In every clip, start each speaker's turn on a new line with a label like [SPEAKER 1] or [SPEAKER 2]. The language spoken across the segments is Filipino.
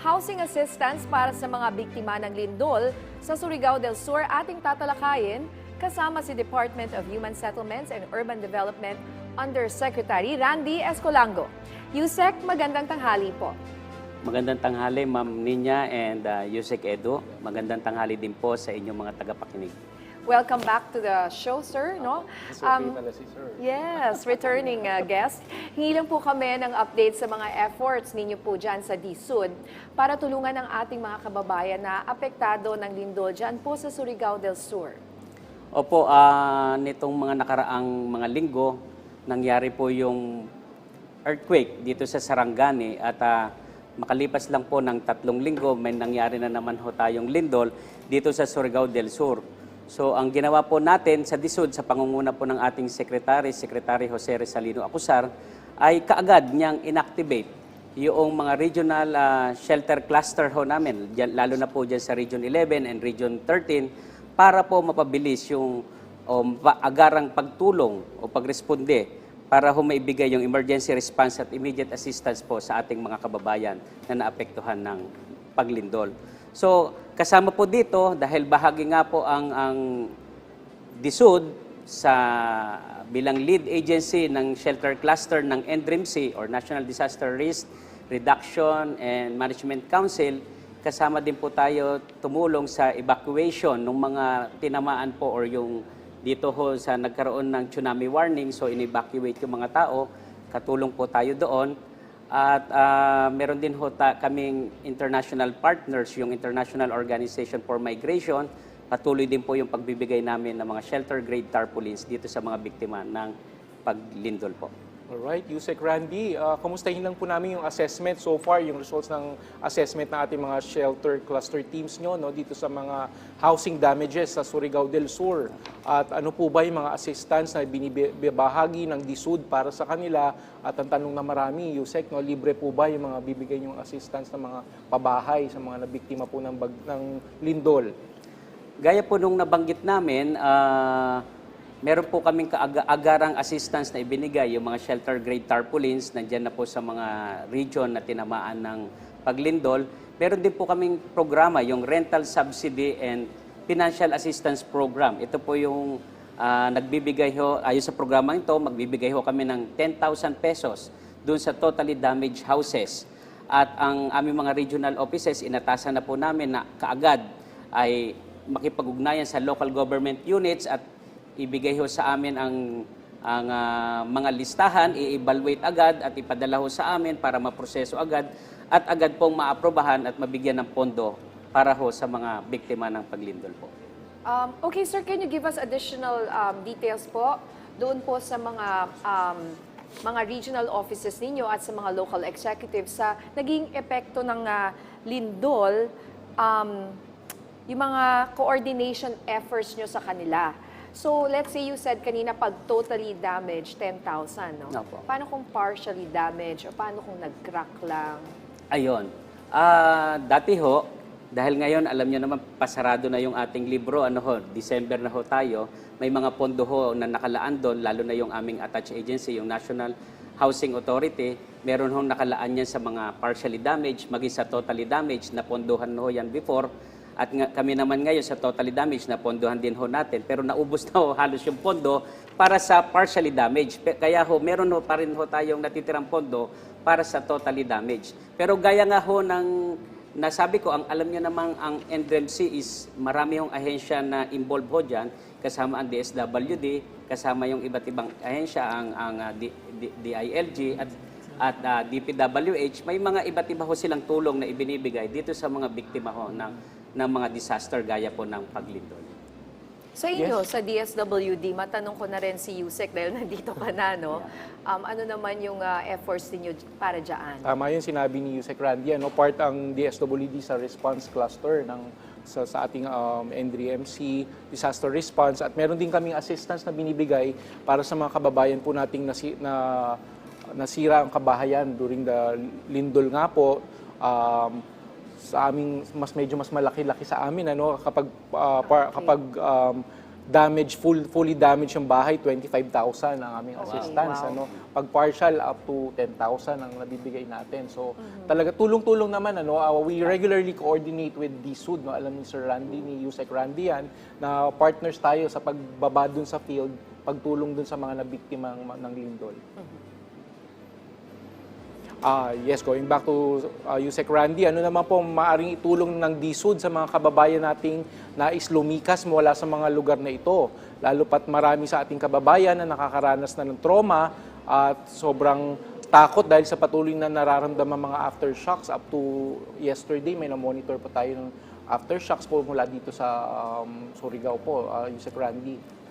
[SPEAKER 1] housing assistance para sa mga biktima ng lindol sa Surigao del Sur ating tatalakayin kasama si Department of Human Settlements and Urban Development Undersecretary Randy Escolango. Yusek, magandang tanghali po.
[SPEAKER 2] Magandang tanghali, Ma'am Ninya and Yusek Edo. Magandang tanghali din po sa inyong mga tagapakinig.
[SPEAKER 1] Welcome back to the show, sir. No? Yes, returning guest. Hingi lang po kami ng update sa mga efforts ninyo po dyan sa DSUD para tulungan ang ating mga kababayan na apektado ng lindol dyan po sa Surigao del Sur.
[SPEAKER 2] Opo, nitong mga nakaraang mga linggo, nangyari po yung earthquake dito sa Sarangani at makalipas lang po ng 3 linggo, may nangyari na naman ho tayong lindol dito sa Surigao del Sur. So ang ginawa po natin sa DSUD, sa pangunguna po ng ating Secretary Jose Rizalino Acusar, ay kaagad niyang inactivate yung mga regional shelter cluster ho namin, lalo na po dyan sa Region 11 and Region 13, para po mapabilis yung agarang pagtulong o pagresponde para ho maibigay yung emergency response at immediate assistance po sa ating mga kababayan na naapektuhan ng paglindol. So, kasama po dito, dahil bahagi nga po ang DSUD sa bilang lead agency ng shelter cluster ng NDRIMC or National Disaster Risk Reduction and Management Council, kasama din po tayo tumulong sa evacuation ng mga tinamaan po or yung dito ho sa nagkaroon ng tsunami warning, so in-evacuate yung mga tao, katulong po tayo doon. At meron din ho kaming international partners, yung International Organization for Migration. Patuloy din po yung pagbibigay namin ng mga shelter-grade tarpaulins dito sa mga biktima ng paglindol po.
[SPEAKER 3] Alright, Yusek Randy, kamustahin lang po namin yung assessment so far, yung results ng assessment ng ating mga shelter cluster teams nyo dito sa mga housing damages sa Surigao del Sur. At ano po ba yung mga assistance na binibahagi ng DSUD para sa kanila? At ang tanong na marami, Yusek, libre po ba yung mga bibigay yung assistance ng mga pabahay sa mga nabiktima po ng lindol?
[SPEAKER 2] Gaya po nung nabanggit namin, meron po kaming agarang assistance na ibinigay, yung mga shelter-grade tarpaulins, nandyan na po sa mga region na tinamaan ng paglindol. Meron din po kaming programa, yung Rental Subsidy and Financial Assistance Program. Ito po yung nagbibigay ho, ayon sa programa ito, magbibigay ho kami ng 10,000 pesos dun sa totally damaged houses. At ang aming mga regional offices, inatasan na po namin na kaagad ay makipag-ugnayan sa local government units at ibigay ho sa amin ang mga listahan, i-evaluate agad at ipadala ho sa amin para maproseso agad at agad pong maaprobahan at mabigyan ng pondo para ho sa mga biktima ng paglindol po.
[SPEAKER 1] Okay, sir, can you give us additional details po doon po sa mga regional offices ninyo at sa mga local executives sa naging epekto ng lindol, yung mga coordination efforts nyo sa kanila? So, let's say you said kanina pag totally damaged, 10,000, no?
[SPEAKER 2] Opo.
[SPEAKER 1] Paano kung partially damaged o paano kung nag-crack lang?
[SPEAKER 2] Ayun. Dati ho, dahil ngayon alam niyo naman pasarado na yung ating libro, December na ho tayo, may mga pondo ho na nakalaan doon, lalo na yung aming attached agency, yung National Housing Authority, meron ho nakalaan yan sa mga partially damaged, maging sa totally damaged, na pondohan ho yan before. At kami naman ngayon sa totally damaged na pondohan din ho natin. Pero naubos na ho halos yung pondo para sa partially damaged. Kaya ho, meron ho pa rin ho tayong natitirang pondo para sa totally damaged. Pero gaya nga ho ng nasabi ko, alam niyo namang ang NDRIMC is marami hong ahensya na involved ho dyan. Kasama ang DSWD, kasama yung iba't ibang ahensya, ang DILG at DPWH. May mga iba't iba ho silang tulong na ibinibigay dito sa mga biktima ho ng mga disaster gaya po ng paglindol.
[SPEAKER 1] Sa inyo, sa DSWD, matanong ko na rin si Yusek dahil nandito ka na, no? Ano naman yung efforts niyo para dyan?
[SPEAKER 3] Tama yung sinabi ni Yusek Randy, part ang DSWD sa response cluster sa ating NDRIMC disaster response, at meron din kaming assistance na binibigay para sa mga kababayan po nating nasira ang kabahayan during the lindol nga po. Sa aming medyo mas malaki-laki sa amin kapag fully damaged yung bahay, 25,000 ang aming assistance.
[SPEAKER 1] Wow.
[SPEAKER 3] Ano? Pag partial, up to 10,000 ang nabibigay natin. So, talaga tulong-tulong naman. Ano? We regularly coordinate with DSUD. No? Alam ni Sir Randy, ni Yusek Randy yan, na partners tayo sa pagbaba dun sa field, pagtulong dun sa mga nabiktima ng lindol. Yes, going back to Yusek Randy, ano naman po maaaring itulong ng DSUD sa mga kababayan nating nais lumikas mula sa mga lugar na ito? Lalo pat marami sa ating kababayan na nakakaranas na ng trauma at sobrang takot dahil sa patuloy na nararamdaman mga aftershocks. Up to yesterday, may na-monitor po tayo ng aftershocks po mula dito sa Surigao po, Yusek Randy.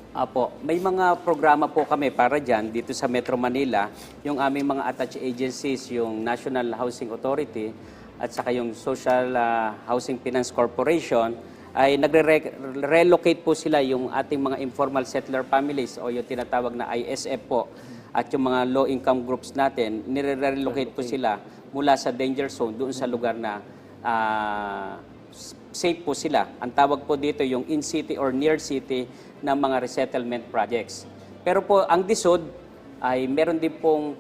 [SPEAKER 2] Apo, may mga programa po kami para dyan dito sa Metro Manila, yung aming mga attached agencies, yung National Housing Authority at saka yung Social Housing Finance Corporation, ay nagre-relocate po sila yung ating mga informal settler families o yung tinatawag na ISF po at yung mga low-income groups natin, nire-relocate po sila mula sa danger zone doon sa lugar na safe po sila. Ang tawag po dito yung in-city or near-city ng mga resettlement projects. Pero po, ang DSUD ay meron din pong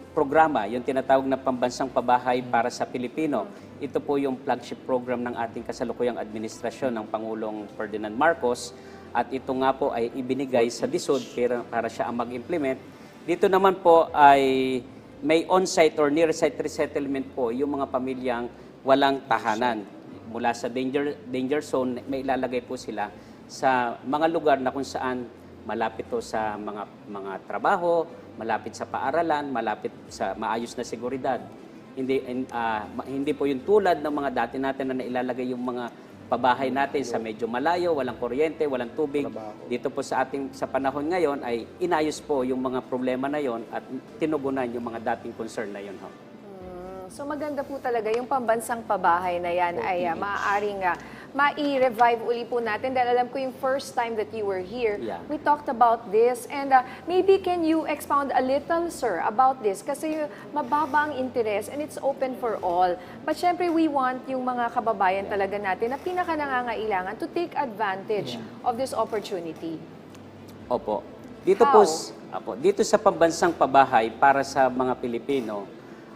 [SPEAKER 2] programa, yung tinatawag na Pambansang Pabahay para sa Pilipino. Ito po yung flagship program ng ating kasalukuyang administrasyon ng Pangulong Ferdinand Marcos at ito nga po ay ibinigay sa DSUD para siya ang mag-implement. Dito naman po ay may on-site or near-site resettlement po yung mga pamilyang walang tahanan. Mula sa danger zone, may ilalagay po sila sa mga lugar na kung saan malapit to sa mga trabaho, malapit sa paaralan, malapit sa maayos na seguridad. Hindi po yung tulad ng mga dati natin na nailalagay yung mga pabahay natin sa medyo malayo, walang kuryente, walang tubig. Dito po sa panahon ngayon ay inayos po yung mga problema na yon at tinugunan yung mga dating concern na yon.
[SPEAKER 1] So maganda po talaga yung pambansang pabahay na yan ay maaaring mai-revive uli po natin dahil alam ko yung first time that you were here, we talked about this and maybe can you expound a little, sir, about this kasi mababa ang interest and it's open for all. But syempre we want yung mga kababayan talaga natin na pinaka-nangangailangan to take advantage of this opportunity.
[SPEAKER 2] Opo. Dito sa pambansang pabahay para sa mga Pilipino,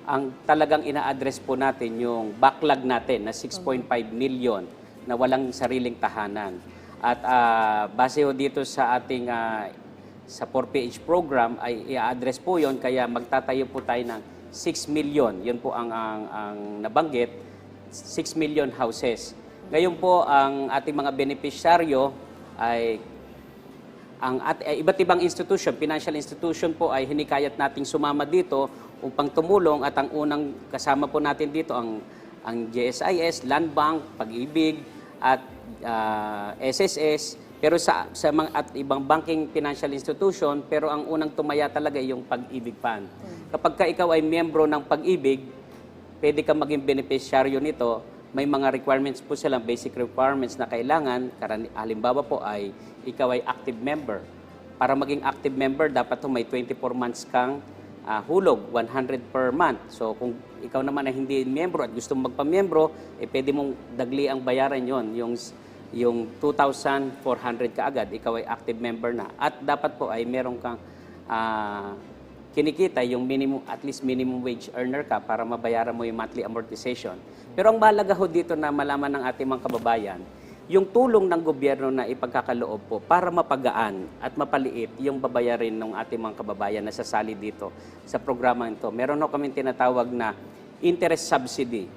[SPEAKER 2] ang talagang ina-address po natin yung backlog natin na 6.5 million na walang sariling tahanan. At base ho dito sa ating sa 4PH program ay i-address po yon kaya magtatayo po tayo ng 6 million. Yun po ang nabanggit, 6 million houses. Ngayon po ang ating mga beneficiaryo ay iba't ibang institution, financial institution po ay hinikayat nating sumama dito upang tumulong at ang unang kasama po natin dito ang GSIS, Land Bank, Pag-ibig at SSS pero sa mga at ibang banking financial institution pero ang unang tumaya talaga yung Pag-ibig Fund. Kapag ka ikaw ay miyembro ng Pag-ibig, pwede ka maging beneficiaryo nito. May mga requirements po silang basic requirements na kailangan. Halimbawa po ay ikaw ay active member. Para maging active member, dapat may 24 months kang hulog, 100 per month. So kung ikaw naman ay hindi miyembro at gusto mong magpamiyembro, pwede mong dagli ang bayaran yon yung 2,400 kaagad, ikaw ay active member na. At dapat po ay meron kang kinikita yung minimum, at least minimum wage earner ka para mabayaran mo yung monthly amortization. Pero ang mahalaga ho dito na malaman ng ating mga kababayan, yung tulong ng gobyerno na ipagkakaloob po para mapagaan at mapaliit yung babayarin ng ating mga kababayan na sasali dito sa programa ito. Meron ho kami tinatawag na interest subsidy.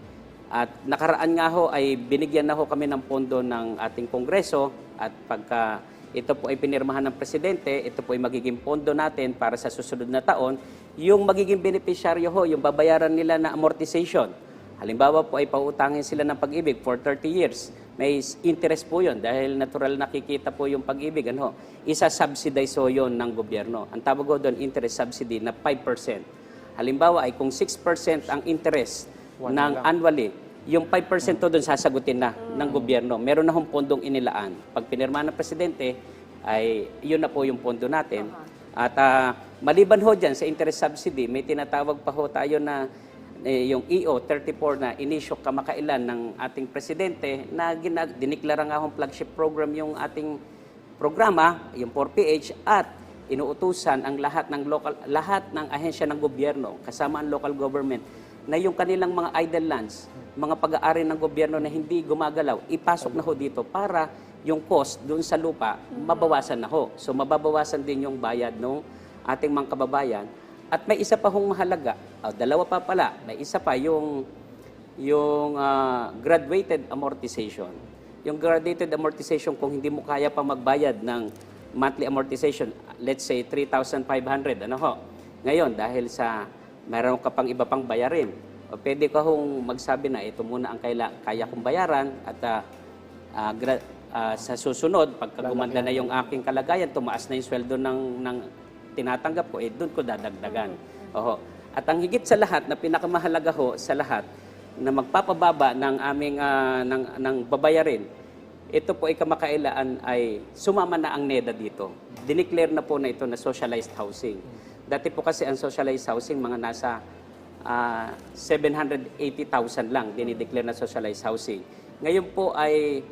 [SPEAKER 2] At nakaraan nga ho ay binigyan na ho kami ng pondo ng ating Kongreso at pagka ito po ay pinirmahan ng Presidente, ito po ay magiging pondo natin para sa susunod na taon, yung magiging beneficiaryo ho, yung babayaran nila na amortization. Halimbawa po ay pautangin sila ng Pag-ibig for 30 years. May interest po yun dahil natural nakikita po yung Pag-ibig. Isa-subsidize ho yun ng gobyerno. Ang tawag ko doon, interest subsidy na 5%. Halimbawa ay kung 6% ang interest ng annually, yung 5% to doon sasagutin na ng gobyerno. Meron na hong pondong inilaan. Pag pinirma ng Presidente, ay yun na po yung pondo natin. At maliban ho dyan sa interest subsidy, may tinatawag pa ho tayo na yung EO 34 na inisyo kamakailan ng ating Presidente na diniklara nga hong flagship program yung ating programa, yung 4PH, at inuutusan ang lahat ng ahensya ng gobyerno, kasama ang local government, na yung kanilang mga idle lands, mga pag-aari ng gobyerno na hindi gumagalaw, ipasok na ho dito para yung cost doon sa lupa, mabawasan na ho. So mababawasan din yung bayad ng ating mga kababayan. At may isa pa hong mahalaga, dalawa pa pala, may isa pa yung graduated amortization. Yung graduated amortization, kung hindi mo kaya pa magbayad ng monthly amortization, let's say 3,500, ano ho? Ngayon, dahil sa mayroon ka pang iba pang bayarin, o pwede ka hong magsabi na ito muna ang kaya kong bayaran at sa susunod, pagka gumanda na yung aking kalagayan, tumaas na yung sweldo ng tinatanggap ko, doon ko dadagdagan. Oho. At ang higit sa lahat, na pinakamahalaga ho sa lahat, na magpapababa ng aming ng babayarin, ito po ay kamakailan ay sumama na ang NEDA dito. Dineclare na po na ito na socialized housing. Dati po kasi ang socialized housing, mga nasa 780,000 lang dinideclare na socialized housing. Ngayon po ay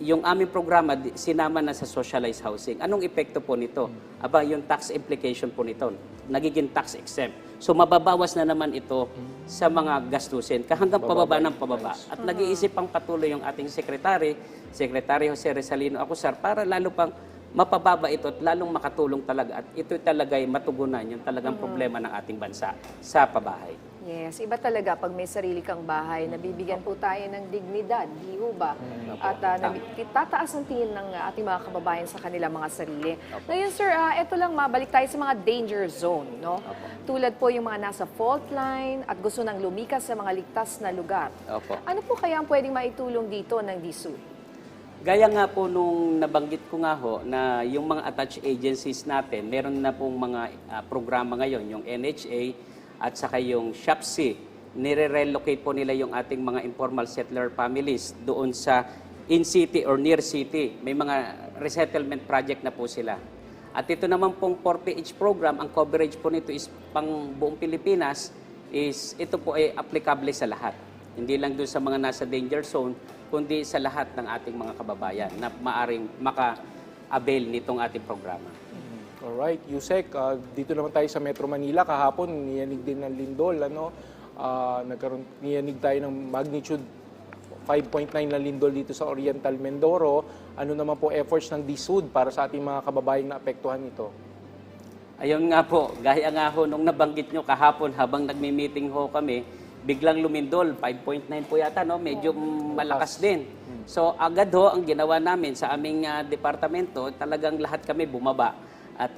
[SPEAKER 2] yung aming programa sinama na sa socialized housing. Anong epekto po nito? Aba, yung tax implication po nito, nagiging tax exempt. So mababawas na naman ito sa mga gastusin, hanggang pababa ng pababa. At nag-iisip pang patuloy yung ating Secretary Jose Rizalino Acusar, para lalo pang mapababa ito at lalong makatulong talaga. At ito talaga ay matugunan yung talagang problema ng ating bansa sa pabahay.
[SPEAKER 1] Yes, iba talaga pag may sarili kang bahay, nabibigyan po tayo ng dignidad, di ho ba? At tataas ang tingin ng ating mga kababayan sa kanilang mga sarili. Ngayon sir, eto lang, mabalik tayo sa mga danger zone, no? Tulad po yung mga nasa fault line at gusto nang lumikas sa mga ligtas na lugar.
[SPEAKER 2] Opo.
[SPEAKER 1] Ano po kaya ang pwedeng maitulong dito ng DSUD?
[SPEAKER 2] Gaya nga po nung nabanggit ko nga ho, na yung mga attached agencies natin, meron na pong mga programa ngayon, yung NHA, at saka yung SHAPSI, nire-relocate po nila yung ating mga informal settler families doon sa in-city or near city. May mga resettlement project na po sila. At ito naman pong 4PH program, ang coverage po nito is pang buong Pilipinas, ito po ay applicable sa lahat. Hindi lang doon sa mga nasa danger zone, kundi sa lahat ng ating mga kababayan na maaring maka-avail nitong ating programa.
[SPEAKER 3] Alright, Yusek, dito naman tayo sa Metro Manila. Kahapon, niyanig din ng lindol. Niyanig tayo ng magnitude 5.9 na lindol dito sa Oriental Mindoro. Ano naman po efforts ng DSUD para sa ating mga kababayang na apektuhan nito?
[SPEAKER 2] Ayun nga po, gaya nga ho, nung nabanggit nyo kahapon habang nagmi-meeting ho kami, biglang lumindol, 5.9 po yata, no? Medyo malakas din. So agad ho, ang ginawa namin sa aming departamento, talagang lahat kami bumaba. At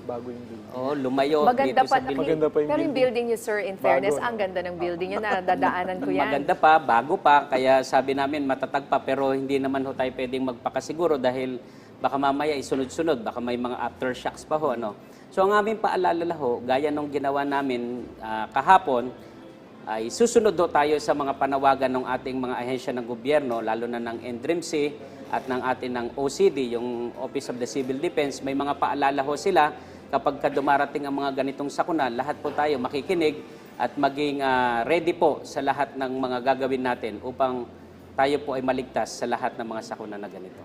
[SPEAKER 3] Bago yung building.
[SPEAKER 2] lumayo
[SPEAKER 1] Maganda
[SPEAKER 2] dito
[SPEAKER 1] pa,
[SPEAKER 2] sa building.
[SPEAKER 3] Maganda pa yung
[SPEAKER 1] pero yung
[SPEAKER 3] building.
[SPEAKER 1] building niyo sir, in fairness,
[SPEAKER 3] Bago,
[SPEAKER 1] ang ganda ng building niyo, nadadaanan ko yan.
[SPEAKER 2] Maganda pa, bago pa, kaya sabi namin matatag pa, pero hindi naman ho tayo pwedeng magpakasiguro dahil baka mamaya isunod-sunod, baka may mga aftershocks pa ho. Ano? So ang aming paalala ho, gaya nung ginawa namin kahapon, ay susunod ho tayo sa mga panawagan ng ating mga ahensya ng gobyerno, lalo na ng NDRIMC at ng ating ng OCD, yung Office of the Civil Defense. May mga paalala ho sila kapag dumarating ang mga ganitong sakuna, lahat po tayo makikinig at maging ready po sa lahat ng mga gagawin natin upang tayo po ay maligtas sa lahat ng mga sakuna na ganito.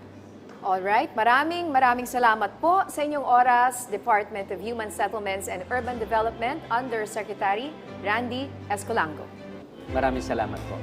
[SPEAKER 1] Alright, maraming salamat po sa inyong oras, Department of Human Settlements and Urban Development, Undersecretary Randy Escolango.
[SPEAKER 2] Maraming salamat po.